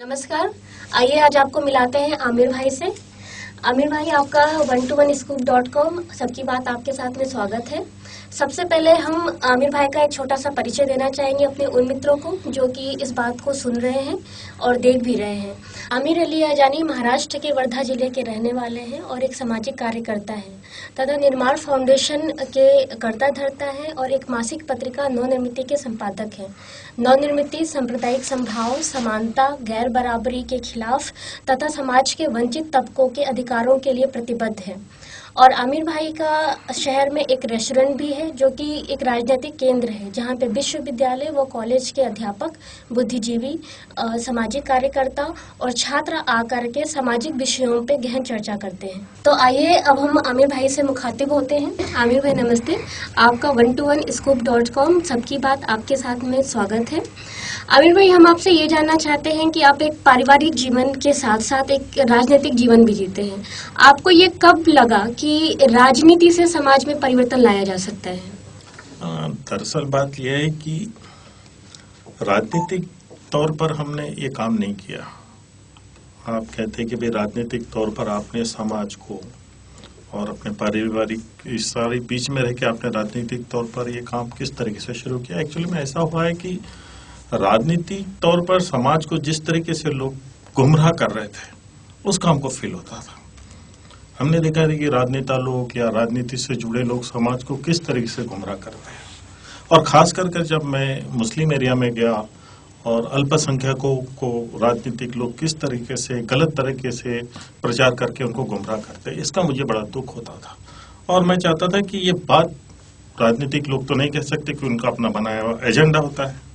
नमस्कार। आइए आज आपको मिलाते हैं आमिर भाई से। आमिर भाई, आपका 1to1scoop.com सबकी बात आपके साथ में स्वागत है। सबसे पहले हम आमिर भाई का एक छोटा सा परिचय देना चाहेंगे अपने उन मित्रों को जो कि इस बात को सुन रहे हैं और देख भी रहे हैं। आमिर अली अजानी महाराष्ट्र के वर्धा जिले के रहने वाले हैं और एक सामाजिक कार्यकर्ता हैं तथा निर्माण फाउंडेशन के कर्ता धर्ता है और एक मासिक पत्रिका नवनिर्मिति के संपादक हैं। नवनिर्मिति सांप्रदायिक समभाव, समानता, गैर बराबरी के खिलाफ तथा समाज के वंचित तबकों के अधिकारों के लिए प्रतिबद्ध है। और आमिर भाई का शहर में एक रेस्टोरेंट भी है जो कि एक राजनीतिक केंद्र है जहां पे विश्वविद्यालय व कॉलेज के अध्यापक, बुद्धिजीवी, सामाजिक कार्यकर्ता और छात्र आकर के सामाजिक विषयों पे गहन चर्चा करते हैं। तो आइए अब हम आमिर भाई से मुखातिब होते हैं। आमिर भाई नमस्ते। आपका 1to1scoop.com सबकी बात आपके साथ में स्वागत है। आमिर भाई, हम आपसे ये जानना चाहते हैं कि आप एक पारिवारिक जीवन के साथ साथ एक राजनीतिक जीवन भी जीते हैं। आपको ये कब लगा कि राजनीति से समाज में परिवर्तन लाया जा सकता है? दरअसल बात यह है कि राजनीतिक तौर पर हमने ये काम नहीं किया। आप कहते हैं कि भाई राजनीतिक तौर पर आपने समाज को और अपने पारिवारिक इस सारे बीच में रह के आपने राजनीतिक तौर पर ये काम किस तरीके से शुरू किया। एक्चुअली में ऐसा हुआ है कि राजनीतिक तौर पर समाज को जिस तरीके से लोग गुमराह कर रहे थे उस काम को फील होता था। हमने देखा है कि राजनेता लोग या राजनीति से जुड़े लोग समाज को किस तरीके से गुमराह करते हैं। और खास कर जब मैं मुस्लिम एरिया में गया और अल्पसंख्यकों को राजनीतिक लोग किस तरीके से गलत तरीके से प्रचार करके उनको गुमराह करते हैं, इसका मुझे बड़ा दुख होता था। और मैं चाहता था कि ये बात राजनीतिक लोग तो नहीं कह सकते कि उनका अपना बनाया हुआ एजेंडा होता है।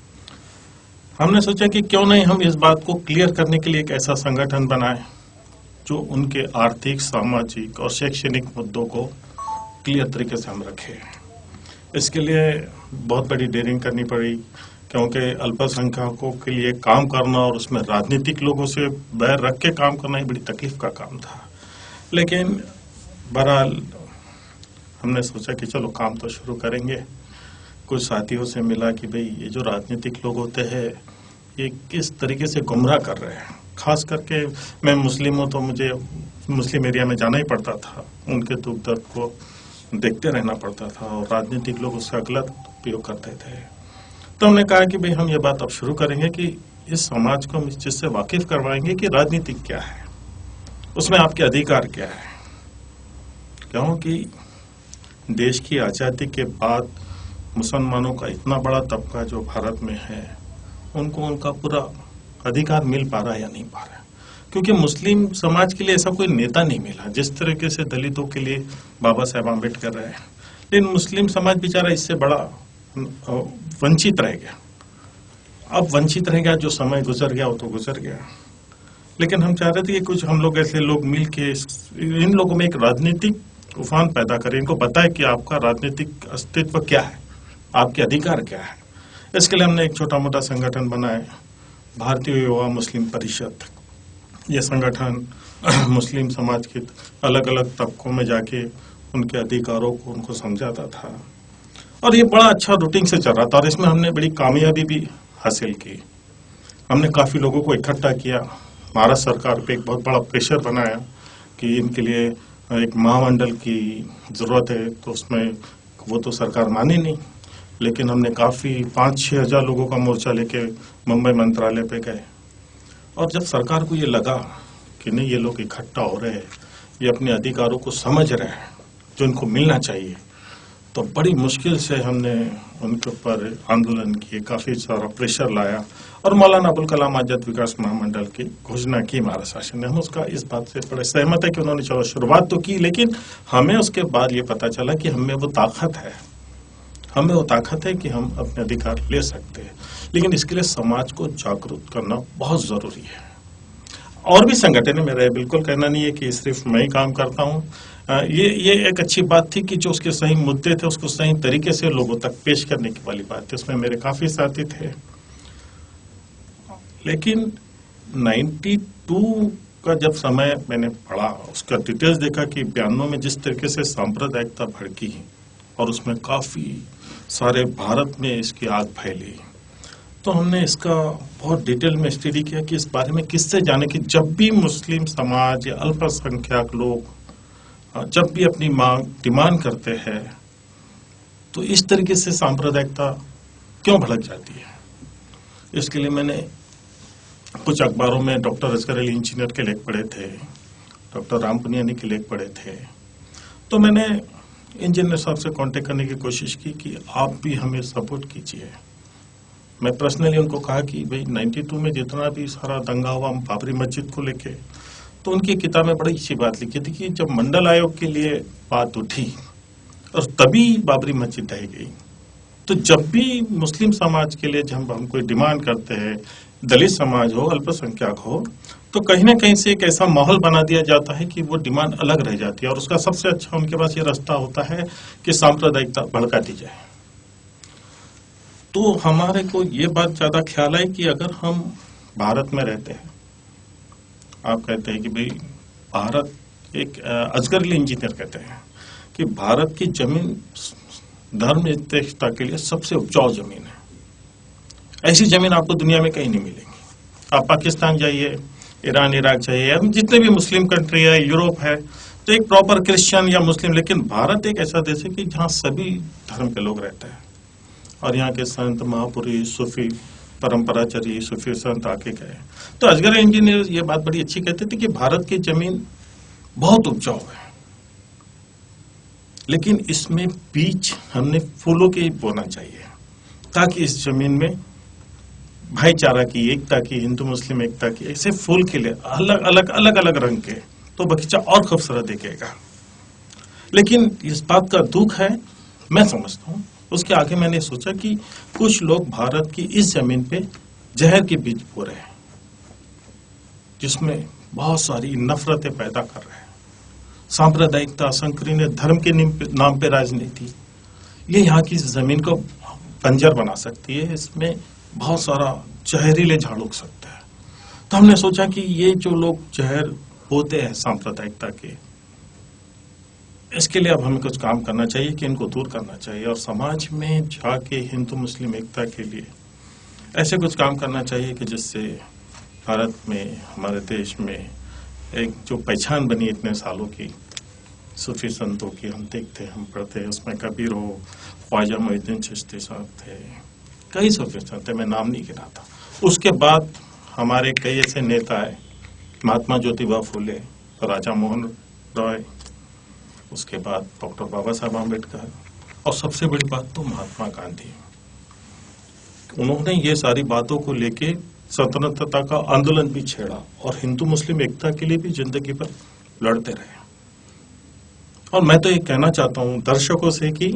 हमने सोचा कि क्यों नहीं हम इस बात को क्लियर करने के लिए एक ऐसा संगठन बनाएं जो उनके आर्थिक, सामाजिक और शैक्षणिक मुद्दों को क्लियर तरीके से हम रखें। इसके लिए बहुत बड़ी डेयरिंग करनी पड़ी क्योंकि अल्पसंख्यकों के लिए काम करना और उसमें राजनीतिक लोगों से बैर रख के काम करना ही बड़ी तकलीफ का काम था। लेकिन बहरहाल हमने सोचा कि चलो काम तो शुरू करेंगे। कुछ साथियों से मिला कि भाई ये जो राजनीतिक लोग होते हैं ये किस तरीके से गुमराह कर रहे हैं। खास करके मैं मुस्लिम हूँ तो मुझे मुस्लिम एरिया में जाना ही पड़ता था, उनके दुख दर्द को देखते रहना पड़ता था और राजनीतिक लोग उसका गलत उपयोग करते थे। तो हमने कहा कि भाई हम ये बात अब शुरू करेंगे कि इस समाज को हम इस चीज से वाकिफ करवाएंगे कि राजनीति क्या है, उसमें आपके अधिकार क्या है। क्योंकि देश की आजादी के बाद मुसलमानों का इतना बड़ा तबका जो भारत में है उनको उनका पूरा अधिकार मिल पा रहा है या नहीं पा रहा है। क्योंकि मुस्लिम समाज के लिए ऐसा कोई नेता नहीं मिला जिस तरीके से दलितों के लिए बाबा साहेब आम्बेडकर रहे। लेकिन मुस्लिम समाज बेचारा इससे बड़ा वंचित रह गया। अब वंचित रह गया, जो समय गुजर गया वो तो गुजर गया। लेकिन हम चाह रहे थे कि कुछ हम लोग ऐसे लोग मिल के इन लोगों में एक राजनीतिक उफान पैदा करें, इनको बताए कि आपका राजनीतिक अस्तित्व क्या है, आपके अधिकार क्या है। इसके लिए हमने एक छोटा मोटा संगठन बनाया, भारतीय युवा मुस्लिम परिषद। ये संगठन मुस्लिम समाज के अलग अलग तबकों में जाके उनके अधिकारों को उनको समझाता था और ये बड़ा अच्छा रूटीन से चल रहा था और इसमें हमने बड़ी कामयाबी भी हासिल की। हमने काफी लोगों को इकट्ठा किया, महाराष्ट्र सरकार पे एक बहुत बड़ा प्रेशर बनाया कि इनके लिए एक महामंडल की जरूरत है। तो उसमें वो तो सरकार मानी नहीं, लेकिन हमने काफी 5-6 हजार लोगों का मोर्चा लेके मुंबई मंत्रालय पे गए। और जब सरकार को ये लगा कि नहीं ये लोग इकट्ठा हो रहे हैं, ये अपने अधिकारों को समझ रहे हैं जो इनको मिलना चाहिए, तो बड़ी मुश्किल से हमने उनके ऊपर आंदोलन किए, काफी सारा प्रेशर लाया और मौलाना अबुल कलाम आजाद विकास महामंडल की घोषणा की महाराष्ट्र शासन ने। हम उसका इस बात से बड़े सहमत है कि उन्होंने चलो शुरुआत तो की, लेकिन हमें उसके बाद ये पता चला कि हमें वो ताकत है कि हम अपने अधिकार ले सकते हैं। लेकिन इसके लिए समाज को जागरूक करना बहुत जरूरी है। और भी संगठन है, मेरा बिल्कुल कहना नहीं है कि सिर्फ मैं ही काम करता हूँ। ये एक अच्छी बात थी कि जो उसके सही मुद्दे थे उसको सही तरीके से लोगों तक पेश करने की वाली बात थी। उसमें मेरे काफी साथी थे। लेकिन 92 का जब समय मैंने पढ़ा, उसका डिटेल्स देखा कि 92 में जिस तरीके से सांप्रदायिकता भड़की और उसमें काफी सारे भारत में इसकी आग फैली, तो हमने इसका बहुत डिटेल में स्टडी किया कि इस बारे में किससे जाने कि जब भी मुस्लिम समाज या अल्पसंख्यक लोग जब भी अपनी मांग डिमांड करते हैं तो इस तरीके से सांप्रदायिकता क्यों भड़क जाती है। इसके लिए मैंने कुछ अखबारों में डॉक्टर असगर अली इंजीनियर के लेख पढ़े थे, डॉक्टर राम पुनियानी के लेख पढ़े थे। तो मैंने इंजीनियर साहब से कांटेक्ट करने की कोशिश की कि आप भी हमें सपोर्ट कीजिए। मैं पर्सनली उनको कहा कि भाई 92 में जितना भी सारा दंगा हुआ बाबरी मस्जिद को लेके, तो उनकी किताब में बड़ी अच्छी बात लिखी थी कि जब मंडल आयोग के लिए बात उठी और तभी बाबरी मस्जिद ढह गई। तो जब भी मुस्लिम समाज के लिए जब हम कोई डिमांड करते हैं, दलित समाज हो, अल्पसंख्यक हो, तो कहीं ना कहीं से एक ऐसा माहौल बना दिया जाता है कि वो डिमांड अलग रह जाती है और उसका सबसे अच्छा उनके पास ये रास्ता होता है कि सांप्रदायिकता भड़का दी जाए। तो हमारे को ये बात ज्यादा ख्याल है कि अगर हम भारत में रहते हैं, आप कहते हैं कि भाई भारत एक असगर अली इंजीनियर कहते हैं कि भारत की जमीन धर्म निरपेक्षता के लिए सबसे उपजाऊ जमीन है। ऐसी जमीन आपको दुनिया में कहीं नहीं मिलेगी। आप पाकिस्तान जाइए, ईरान, इराक जाइए, या जितने भी मुस्लिम कंट्री है, यूरोप है, तो एक प्रॉपर क्रिश्चियन या मुस्लिम, लेकिन भारत एक ऐसा देश है कि जहाँ सभी धर्म के लोग रहते हैं और यहाँ के संत, महापुरुष, सूफी परंपराचारी, सूफी संत आके गए। तो असगर इंजीनियर ये बात बड़ी अच्छी कहते थे कि भारत की जमीन बहुत उपजाऊ है, लेकिन इसमें बीज हमने फूलों के बोना चाहिए ताकि इस जमीन में भाईचारा की, एकता की, हिंदू मुस्लिम एकता की, ऐसे फूल खिले अलग अलग रंग के, तो बगीचा और खूबसूरत दिखेगा। लेकिन इस बात का दुख है, मैं समझता हूँ, उसके आगे मैंने सोचा कि कुछ लोग भारत की इस जमीन पे जहर के बीज बो रहे हैं, जिसमें बहुत सारी नफरतें पैदा कर रहे हैं। सांप्रदायिकता, संकीर्ण धर्म के नाम पे राजनीति, ये यहाँ की जमीन को बंजर बना सकती है। इसमें बहुत सारा जहरीले झाड़ उग सकता है। तो हमने सोचा कि ये जो लोग जहर बोते हैं सांप्रदायिकता के, इसके लिए अब हमें कुछ काम करना चाहिए कि इनको दूर करना चाहिए और समाज में जाके हिंदू मुस्लिम एकता के लिए ऐसे कुछ काम करना चाहिए कि जिससे भारत में, हमारे देश में एक जो पहचान बनी इतने सालों की सूफी संतों की, हम देखते, हम पढ़ते, उसमें कबीर हो, ख्वाजा मोइनुद्दीन चिश्ती साहब थे, कई सूफी संत थे, मैं नाम नहीं गिनाता। उसके बाद हमारे कई ऐसे नेता है, महात्मा ज्योतिबा फुले, राजा मोहन रॉय, उसके बाद डॉक्टर बाबा साहब आम्बेडकर, और सबसे बड़ी बात तो महात्मा गांधी। उन्होंने ये सारी बातों को लेके स्वतंत्रता का आंदोलन भी छेड़ा और हिंदू मुस्लिम एकता के लिए भी जिंदगी भर लड़ते रहे। और मैं तो ये कहना चाहता हूँ दर्शकों से कि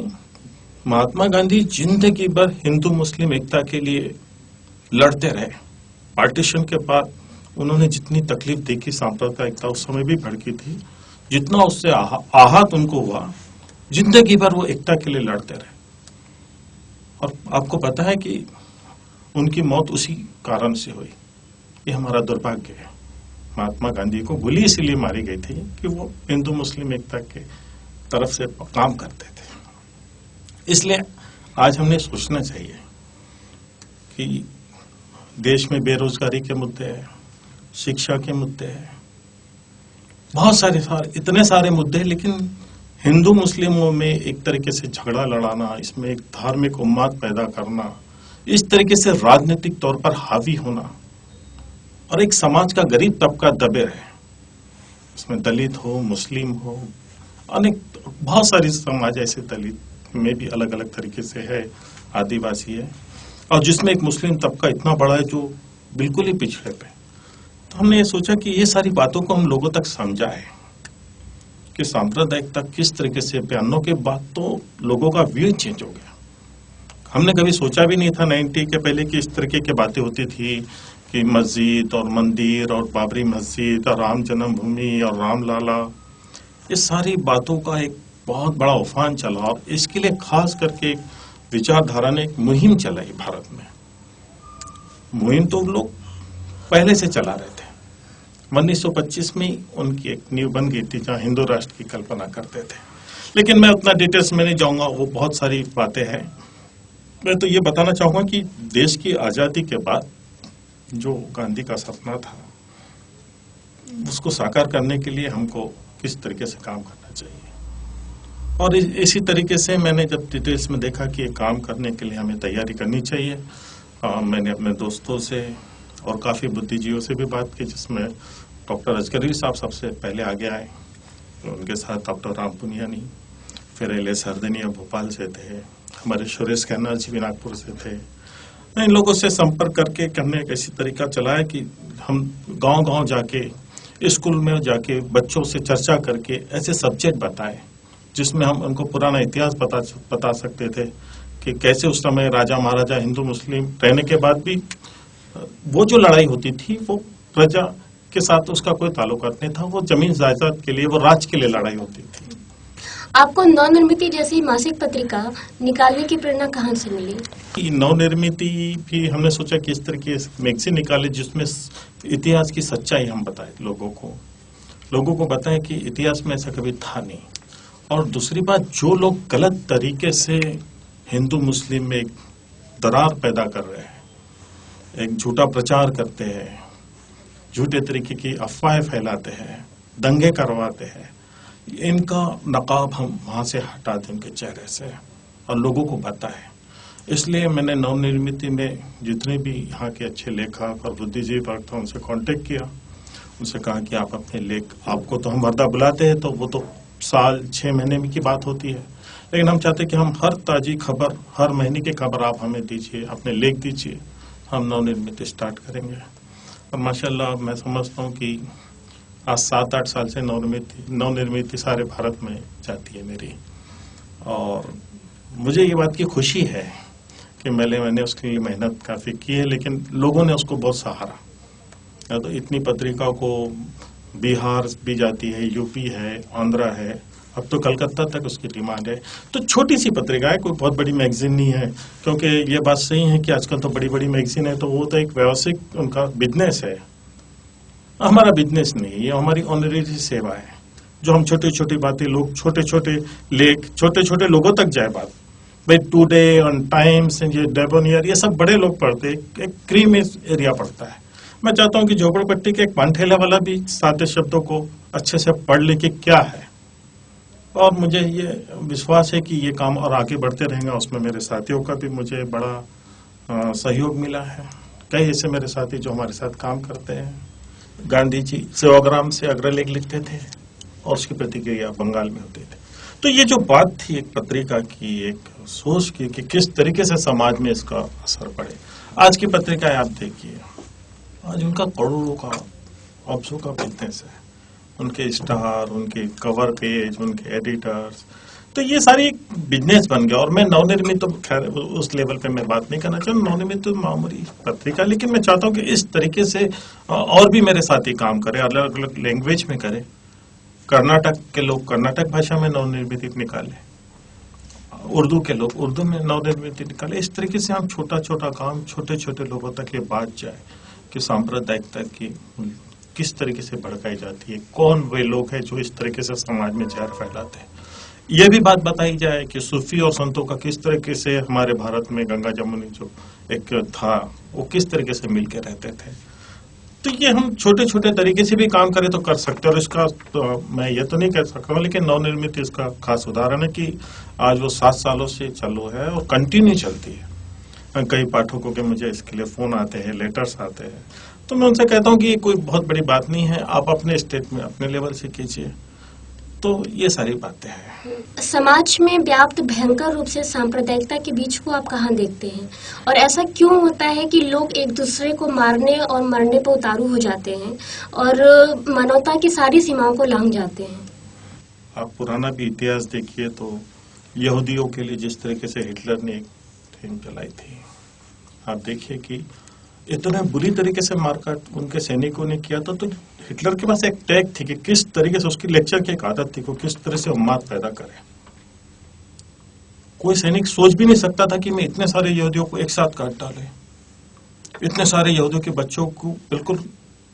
महात्मा गांधी जिंदगी भर हिंदू मुस्लिम एकता के लिए लड़ते रहे। पार्टीशन के बाद उन्होंने जितनी तकलीफ देखी, सांप्रदायिकता उस समय भी भड़की थी, जितना उससे आहत उनको हुआ, जिंदगी भर वो एकता के लिए लड़ते रहे। और आपको पता है कि उनकी मौत उसी कारण से हुई। ये हमारा दुर्भाग्य है। महात्मा गांधी को गोली इसीलिए मारी गई थी कि वो हिंदू मुस्लिम एकता के तरफ से काम करते थे। इसलिए आज हमने सोचना चाहिए कि देश में बेरोजगारी के मुद्दे हैं, शिक्षा के मुद्दे हैं, बहुत सारे इतने सारे मुद्दे हैं, लेकिन हिंदू मुस्लिमों में एक तरीके से झगड़ा लड़ाना, इसमें एक धार्मिक उन्माद पैदा करना, इस तरीके से राजनीतिक तौर पर हावी होना, और एक समाज का गरीब तबका दबे रहे, इसमें दलित हो, मुस्लिम हो, अनेक बहुत सारी समाज ऐसे दलित में भी अलग अलग तरीके से है, आदिवासी है, और जिसमें एक मुस्लिम तबका इतना बड़ा है जो बिल्कुल ही पिछड़े पे। तो हमने ये सोचा कि ये सारी बातों को हम लोगों तक समझाएं कि सांप्रदायिकता किस तरीके से, बयानों के बाद तो लोगों का व्यू चेंज हो गया। हमने कभी सोचा भी नहीं था 90 के पहले कि इस तरीके की बातें होती थी कि मस्जिद और मंदिर और बाबरी मस्जिद और राम जन्मभूमि और रामलाला, इस सारी बातों का एक बहुत बड़ा उफान चला और इसके लिए खास करके विचारधारा ने एक मुहिम चलाई भारत में। मुहिम तो लोग पहले से चला रहे थे। 1925 में उनकी एक नींव बन गई थी जहां हिंदू राष्ट्र की कल्पना करते थे। लेकिन मैं उतना डिटेल्स में नहीं जाऊंगा, वो बहुत सारी बातें हैं मैं तो ये बताना चाहूँगा कि देश की आज़ादी के बाद जो गांधी का सपना था उसको साकार करने के लिए हमको किस तरीके से काम करना चाहिए, और इसी तरीके से मैंने जब डिटेल्स में देखा कि ये काम करने के लिए हमें तैयारी करनी चाहिए, मैंने अपने दोस्तों से और काफ़ी बुद्धिजीवियों से भी बात की, जिसमें डॉक्टर अजगरी साहब सबसे पहले आगे आए, उनके साथ डॉक्टर राम पुनियानी, फिर एल.एस. हरदनिया भोपाल से थे, हमारे सुरेश खन्ना जी भी नागपुर से थे। इन लोगों से संपर्क करके हमने एक ऐसी तरीका चलाया कि हम गांव-गांव जाके, स्कूल में जाके बच्चों से चर्चा करके ऐसे सब्जेक्ट बताए जिसमें हम उनको पुराना इतिहास बता सकते थे कि कैसे उस समय राजा महाराजा हिंदू मुस्लिम रहने के बाद भी वो जो लड़ाई होती थी वो प्रजा के साथ उसका कोई ताल्लुकात नहीं था, वो जमीन जायदाद के लिए, वो राज के लिए लड़ाई होती थी। आपको नवनिर्मिति जैसी मासिक पत्रिका निकालने की प्रेरणा कहाँ से मिली? नवनिर्मिति भी हमने सोचा कि इस तरह की मैगजीन निकाले जिसमें इतिहास की सच्चाई हम बताए, लोगों को बताएं कि इतिहास में ऐसा कभी था नहीं। और दूसरी बात, जो लोग गलत तरीके से हिंदू मुस्लिम में एक दरार पैदा कर रहे हैं, एक झूठा प्रचार करते हैं, झूठे तरीके की अफवाहें फैलाते हैं, दंगे करवाते हैं, इनका नकाब हम वहां से हटा दें उनके चेहरे से और लोगों को बताएं। इसलिए मैंने नवनिर्मिति में जितने भी यहाँ के अच्छे लेखक और बुद्धिजीवी वर्ग थे उनसे कांटेक्ट किया, उनसे कहा कि आप अपने लेख, आपको तो हम वर्धा बुलाते हैं तो वो तो साल 6 महीने की बात होती है, लेकिन हम चाहते कि हम हर ताजी खबर, हर महीने की खबर आप हमें दीजिए, अपने लेख दीजिए, हम नवनिर्मिति स्टार्ट करेंगे। और माशाल्लाह मैं समझता हूँ कि आज 7-8 साल से नवनिर्मिति सारे भारत में जाती है मेरी, और मुझे ये बात की खुशी है कि मैंने उसके लिए मेहनत काफ़ी की है, लेकिन लोगों ने उसको बहुत सहारा। तो इतनी पत्रिका को बिहार भी जाती है, यूपी है, आंध्रा है, अब तो कलकत्ता तक उसकी डिमांड है। तो छोटी सी पत्रिका है, कोई बहुत बड़ी मैगजीन नहीं है, क्योंकि ये बात सही है कि आजकल तो बड़ी बड़ी मैगजीन है तो वो तो एक व्यावसायिक उनका बिजनेस है, हमारा बिजनेस नहीं है, ये हमारी ऑनरेरी सेवा है, जो हम छोटी छोटी बातें, लोग छोटे छोटे लेख, छोटे छोटे लोगों तक जाए बात। भाई टुडे ऑन टाइम्स, ये डेबोनियर, ये सब बड़े लोग पढ़ते हैं, एक क्रीम एरिया पढ़ता है। मैं चाहता हूँ कि झोपड़पट्टी के एक पान ठेला वाला भी सादे शब्दों को अच्छे से पढ़ ले कि क्या है, और मुझे ये विश्वास है कि ये काम और आगे बढ़ते रहेंगे। उसमें मेरे साथियों का भी मुझे बड़ा सहयोग मिला है, कई ऐसे मेरे साथी जो हमारे साथ काम करते हैं। गांधी जी सेवाग्राम से अग्रलेख लिखते थे और उसकी प्रतिक्रिया बंगाल में होती थी। तो ये जो बात थी एक पत्रिका की, एक सोच की कि किस तरीके से समाज में इसका असर पड़े। आज की पत्रिकाएं आप देखिए, आज उनका करोड़ों का, ऑप्सों का बिजनेस है, उनके स्टार, उनके कवर पेज, उनके एडिटर्स, तो ये सारी एक बिजनेस बन गया। और मैं नवनिर्मित, तो खैर उस लेवल पे मैं बात नहीं करना चाहता, नवनिर्मित तो मामूली पत्रिका, लेकिन मैं चाहता हूँ कि इस तरीके से और भी मेरे साथी काम करें, अलग अलग लैंग्वेज में करें। कर्नाटक के लोग कर्नाटक भाषा में नवनिर्मित निकाले, उर्दू के लोग उर्दू में नवनिर्मित निकाले। इस तरीके से हम छोटा छोटा काम छोटे छोटे लोगों तक ये बात जाए कि सांप्रदायिकता की किस तरीके से भड़काई जाती है, कौन वे लोग हैं जो इस तरीके से समाज में जहर फैलाते हैं। ये भी बात बताई जाए कि सूफी और संतों का किस तरीके से हमारे भारत में गंगा जमुनी जो एक था वो किस तरीके से मिलकर रहते थे। तो ये हम छोटे छोटे तरीके से भी काम करें तो कर सकते हैं। और इसका तो मैं ये तो नहीं कह सकता हूँ, लेकिन नवनिर्मित इसका खास उदाहरण है कि आज वो 7 सालों से चालू है और कंटिन्यू चलती है। कई पाठकों के मुझे इसके लिए फोन आते हैं, लेटर्स आते हैं, तो मैं उनसे कहता हूँ कि ये कोई बहुत बड़ी बात नहीं है, आप अपने स्टेट में अपने लेवल से कीजिए। तो ये सारी बातें हैं। समाज में व्याप्त भयंकर रूप से सांप्रदायिकता के बीच को आप कहाँ देखते हैं, और ऐसा क्यों होता है कि लोग एक दूसरे को मारने और मरने पर उतारू हो जाते हैं और मानवता की सारी सीमाओं को लांघ जाते हैं? आप पुराना भी इतिहास देखिए तो यहूदियों के लिए जिस तरीके से हिटलर ने एक थीम चलाई थी, आप देखिए कि इतने बुरी तरीके से मारकाट उनके सैनिकों ने किया था। तो हिटलर के पास एक टैग थी कि किस तरीके से, उसकी लेक्चर की एक आदत थी को किस तरह से उन्माद पैदा करे। कोई सैनिक सोच भी नहीं सकता था कि मैं इतने सारे यहूदियों को एक साथ काट डाले, इतने सारे यहूदियों के बच्चों को बिल्कुल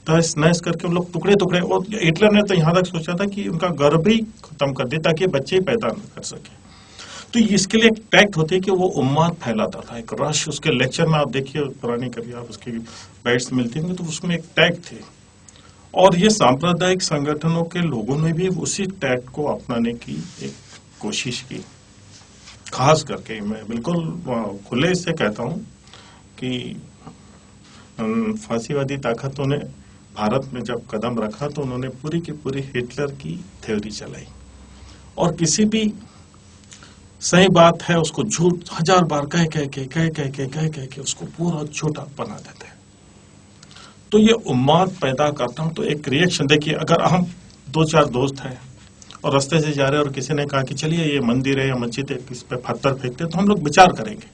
तहस नहस करके उन लोग टुकड़े टुकड़े। और हिटलर ने तो यहाँ तक सोचा था कि उनका गर्भ ही खत्म कर दे ताकि बच्चे ही पैदा न कर सके। तो इसके लिए एक टैक्ट होती है कि वो उम्माद फैलाता था, एक रश। उसके लेक्चर में आप देखिए, पुरानी कभी आप उसकी बाइट्स मिलती होंगी, तो उसमें एक टैक्ट थी। और ये सांप्रदायिक संगठनों के लोगों ने भी उसी टैक्ट को अपनाने की एक कोशिश की। खास करके मैं बिल्कुल खुले से कहता हूं कि फांसीवादी ताकतों ने भारत में जब कदम रखा तो उन्होंने पूरी की पूरी हिटलर की थ्योरी चलाई, और किसी भी सही बात है उसको झूठ 1000 बार कह के उसको पूरा झूठा बना देते हैं। तो ये उम्माद पैदा करता हूं, तो एक रिएक्शन देखिए, अगर हम 2-4 दोस्त हैं और रास्ते से जा रहे हैं और किसी ने कहा कि चलिए ये मंदिर है या मस्जिद है, इस पे पत्थर फेंकते हैं, तो हम लोग विचार करेंगे।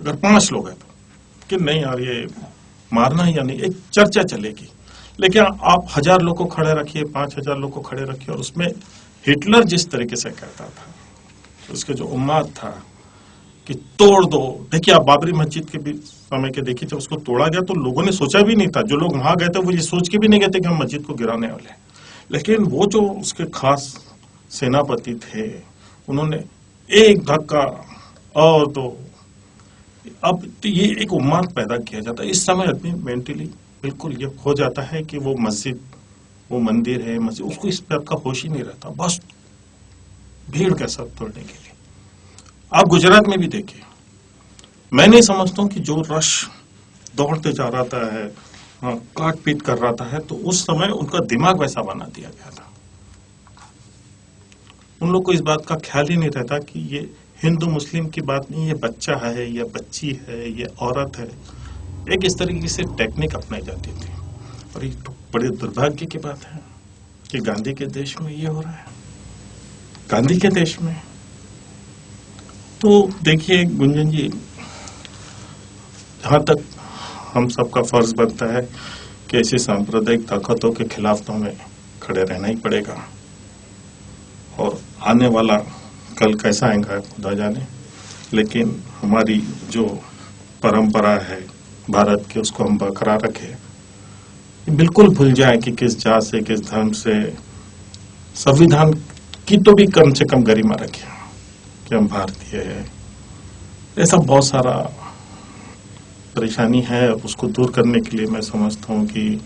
अगर 5 लोग हैं तो कि नहीं यार ये मारना है या नहीं, एक चर्चा चलेगी। लेकिन आप 1000 लोग को खड़े रखिए, 5000 लोग को खड़े रखिए, और उसमें हिटलर जिस तरीके से कहता था, उसके जो उम्माद था कि तोड़ दो। देखिए आप बाबरी मस्जिद के भी समय के देखिए, जब उसको तोड़ा गया तो लोगों ने सोचा भी नहीं था, जो लोग वहां गए थे वो ये सोच के भी नहीं गए थे कि हम मस्जिद को गिराने वाले। लेकिन वो जो उसके खास सेनापति थे, उन्होंने एक धक्का और दो। अब तो ये एक उम्माद पैदा किया जाता है। इस समय आदमी मेंटली बिल्कुल ये हो जाता है कि वो मस्जिद, वो मंदिर है, मस्जिद, उसको इस बात का होश ही नहीं रहता, बस भीड़ का सब तोड़ने के लिए। आप गुजरात में भी देखिए, मैं नहीं समझता हूं कि जो रश दौड़ते जा रहा है, काट पीट कर रहा है, तो उस समय उनका दिमाग वैसा बना दिया गया था। उन लोग को इस बात का ख्याल ही नहीं रहता कि ये हिंदू मुस्लिम की बात नहीं, ये बच्चा है, ये बच्ची है, ये औरत है। एक इस तरीके से टेक्निक अपनाई जाती थी, और ये तो बड़े दुर्भाग्य की बात है कि गांधी के देश में ये हो रहा है, गांधी के देश में। तो देखिए गुंजन जी, जहां तक हम सबका फर्ज बनता है कि ऐसी सांप्रदायिक ताकतों के खिलाफ तो हमें खड़े रहना ही पड़ेगा, और आने वाला कल कैसा आएगा खुदा जाने, लेकिन हमारी जो परंपरा है भारत की, उसको हम बरकरार रखें। बिल्कुल भूल जाए कि किस जात से, किस धर्म से, संविधान की तो भी कम से कम गरिमा रखें कि हम भारतीय है। ऐसा बहुत सारा परेशानी है, उसको दूर करने के लिए मैं समझता हूँ कि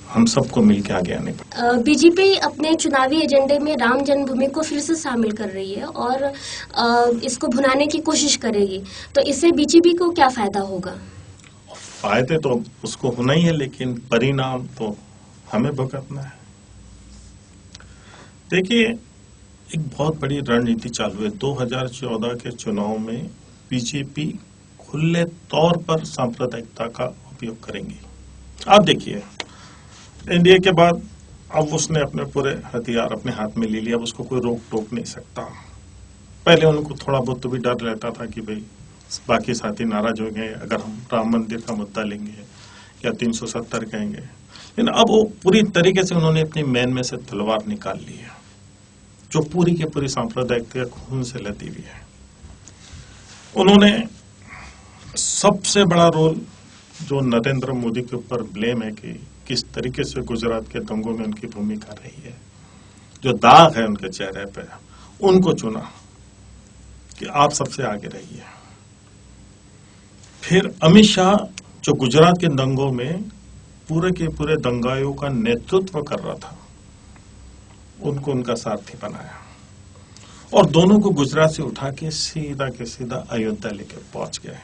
हम सबको मिलकर आगे आने पड़ेगा। बीजेपी अपने चुनावी एजेंडे में राम जन्मभूमि को फिर से शामिल कर रही है और इसको भुनाने की कोशिश करेगी, तो इससे बीजेपी को क्या फायदा होगा? फायदे तो उसको होना ही है, लेकिन परिणाम तो हमें भुगतना है। देखिए एक बहुत बड़ी रणनीति चालू है। 2014 के चुनाव में बीजेपी खुले तौर पर सांप्रदायिकता का उपयोग करेंगी। आप देखिए, एनडीए के बाद अब उसने अपने पूरे हथियार अपने हाथ में ले लिया, अब उसको कोई रोक टोक नहीं सकता। पहले उनको थोड़ा बहुत तो भी डर रहता था कि भाई बाकी साथी नाराज हो गए अगर हम राम मंदिर का मुद्दा लेंगे या 370 कहेंगे, लेकिन अब वो पूरी तरीके से उन्होंने अपनी मैन में से तलवार निकाल ली है, जो पूरी की पूरी सांप्रदायिकता खून से लदी हुई है। उन्होंने सबसे बड़ा रोल जो नरेंद्र मोदी के ऊपर ब्लेम है कि किस तरीके से गुजरात के दंगों में उनकी भूमिका रही है, जो दाग है उनके चेहरे पे, उनको चुना कि आप सबसे आगे रहिए। फिर अमित शाह जो गुजरात के दंगों में पूरे के पूरे दंगाइयों का नेतृत्व कर रहा था, उनको उनका सारथी बनाया, और दोनों को गुजरात से उठा के सीधा अयोध्या लेके पहुंच गए।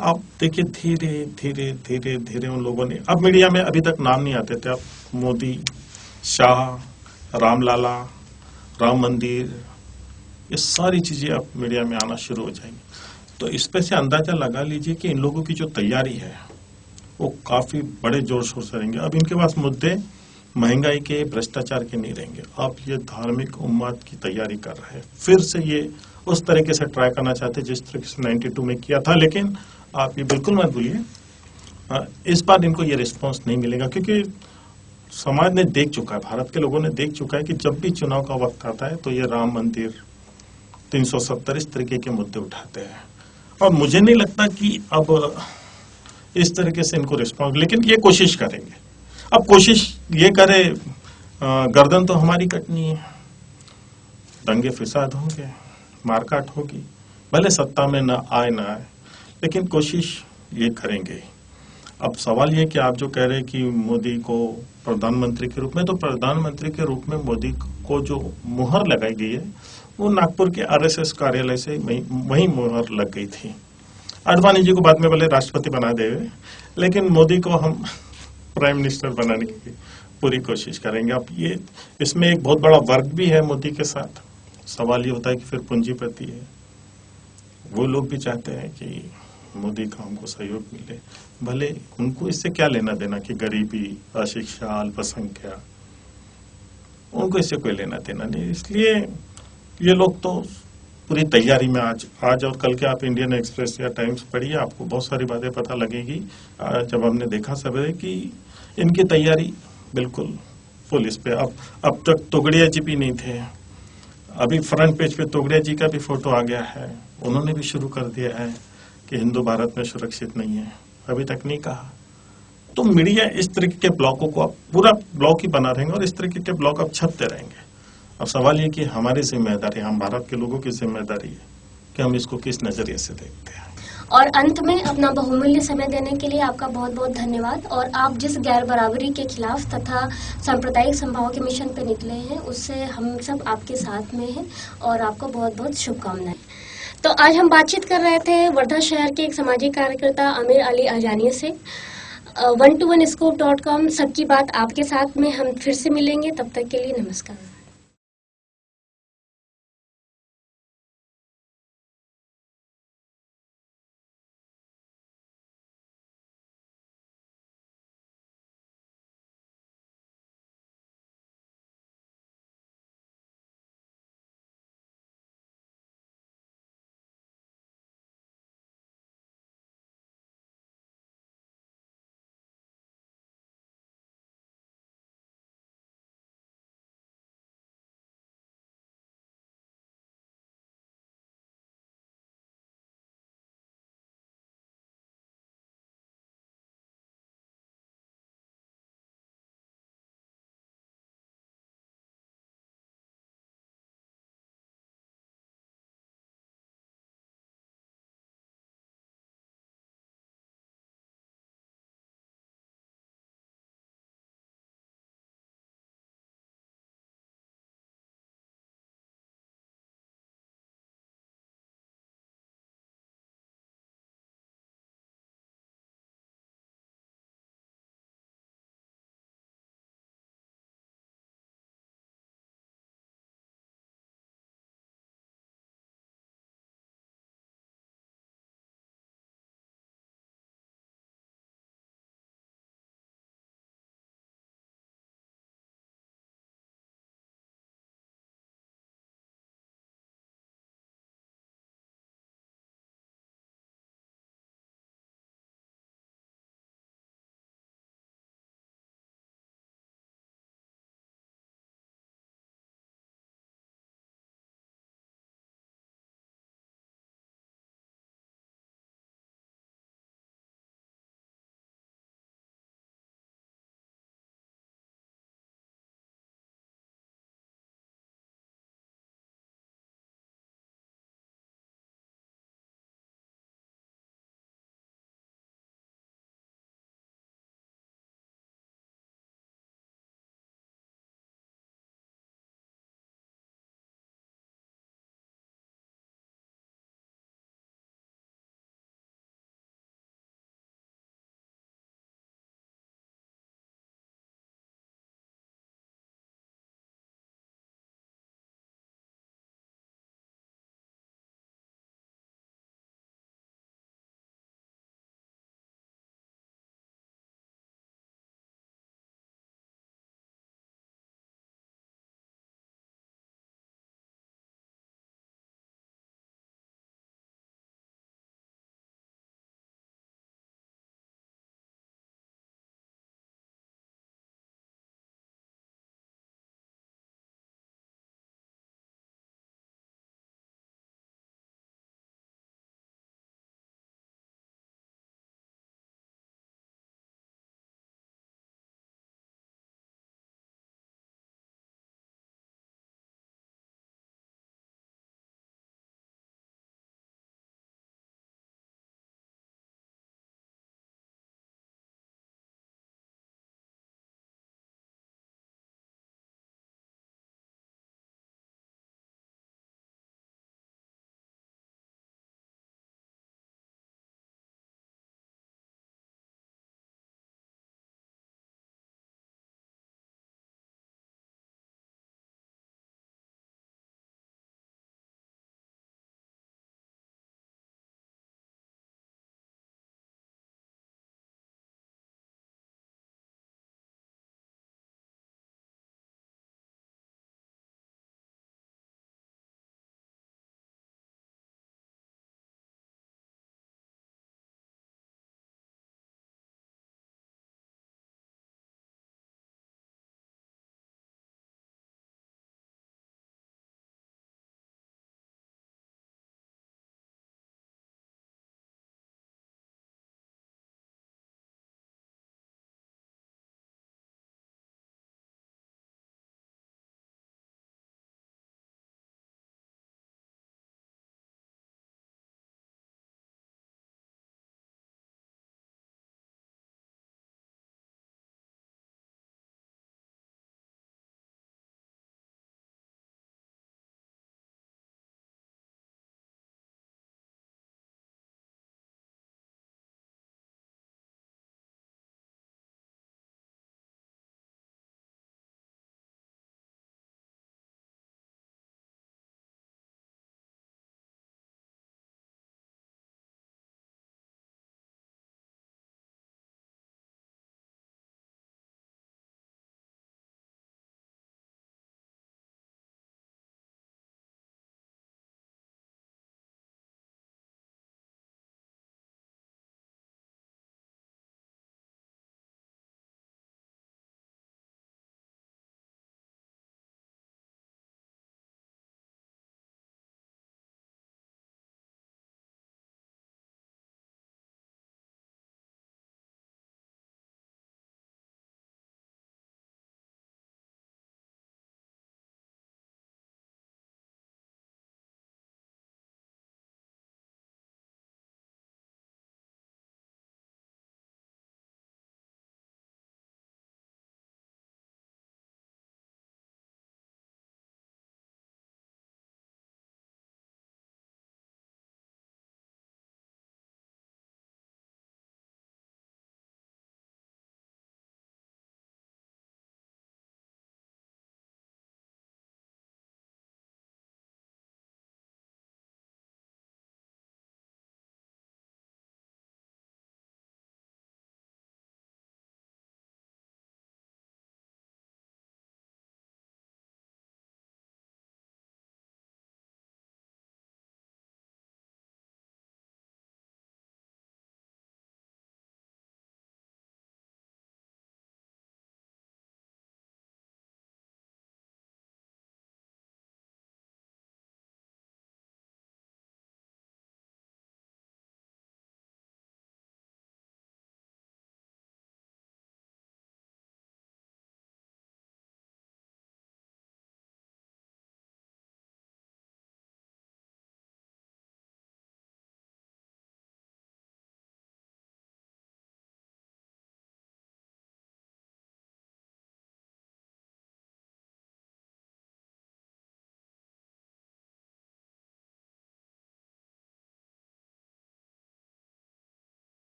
आप देखिए धीरे धीरे धीरे धीरे उन लोगों ने, अब मीडिया में अभी तक नाम नहीं आते थे, अब मोदी, शाह, रामलाला, राम मंदिर, ये सारी चीजें अब मीडिया में आना शुरू हो जाएंगी। तो इस पे से अंदाजा लगा लीजिए कि इन लोगों की जो तैयारी है वो काफी बड़े जोर शोर से रहेंगे। अब इनके पास मुद्दे महंगाई के, भ्रष्टाचार के नहीं रहेंगे, अब ये धार्मिक उम्माद की तैयारी कर रहे हैं। फिर से ये उस तरीके से ट्राई करना चाहते जिस तरीके से 92 में किया था, लेकिन आप ये बिल्कुल मत भूलिए, इस बार इनको ये रिस्पांस नहीं मिलेगा, क्योंकि समाज ने देख चुका है, भारत के लोगों ने देख चुका है कि जब भी चुनाव का वक्त आता है तो ये राम मंदिर, 370 इस तरीके के मुद्दे उठाते हैं। और मुझे नहीं लगता कि अब इस तरीके से इनको रिस्पांस, लेकिन ये कोशिश करेंगे। अब कोशिश ये करे, गर्दन तो हमारी कटनी है, दंगे फिसाद होंगे, मारकाट होगी, भले सत्ता में न आए, लेकिन कोशिश ये करेंगे। अब सवाल ये कि आप जो कह रहे हैं कि मोदी को प्रधानमंत्री के रूप में, तो प्रधानमंत्री के रूप में मोदी को जो मुहर लगाई गई है वो नागपुर के आरएसएस कार्यालय से वही मुहर लग गई थी। आडवाणी जी को बाद में भले राष्ट्रपति बना देवे, लेकिन मोदी को हम प्राइम मिनिस्टर बनाने की पूरी कोशिश करेंगे। अब ये इसमें एक बहुत बड़ा वर्ग भी है मोदी के साथ। सवाल ये होता है कि फिर पूंजीपति है, वो लोग भी चाहते हैं कि मोदी का हमको सहयोग मिले, भले उनको इससे क्या लेना देना कि गरीबी, अशिक्षा, अल्पसंख्या, उनको इससे कोई लेना देना नहीं। इसलिए ये लोग तो पूरी तैयारी में आज और कल के आप इंडियन एक्सप्रेस या टाइम्स पढ़िए, आपको बहुत सारी बातें पता लगेगी। जब हमने देखा सवेरे कि इनकी तैयारी बिल्कुल फुल इस पे। अब तक तोगड़िया जी भी नहीं थे, अभी फ्रंट पेज पे तोगड़िया जी का भी फोटो आ गया है। उन्होंने भी शुरू कर दिया है कि हिंदू भारत में सुरक्षित नहीं है, अभी तक नहीं कहा। तो मीडिया इस तरीके के ब्लॉकों को अब पूरा ब्लॉक ही बना रहेंगे और इस तरीके के ब्लॉक अब छपते रहेंगे। अब सवाल ये कि हमारी जिम्मेदारी, हम भारत के लोगों की जिम्मेदारी है कि हम इसको किस नजरिए से देखते हैं। और अंत में अपना बहुमूल्य समय देने के लिए आपका बहुत बहुत धन्यवाद। और आप जिस गैर बराबरी के खिलाफ तथा सांप्रदायिक समभाव के मिशन पे निकले हैं, उससे हम सब आपके साथ में हैं और आपको बहुत बहुत शुभकामनाएं। तो आज हम बातचीत कर रहे थे वर्धा शहर के एक सामाजिक कार्यकर्ता आमिर अली आजानी से। 1to1scoop.com सबकी बात आपके साथ में हम फिर से मिलेंगे, तब तक के लिए नमस्कार।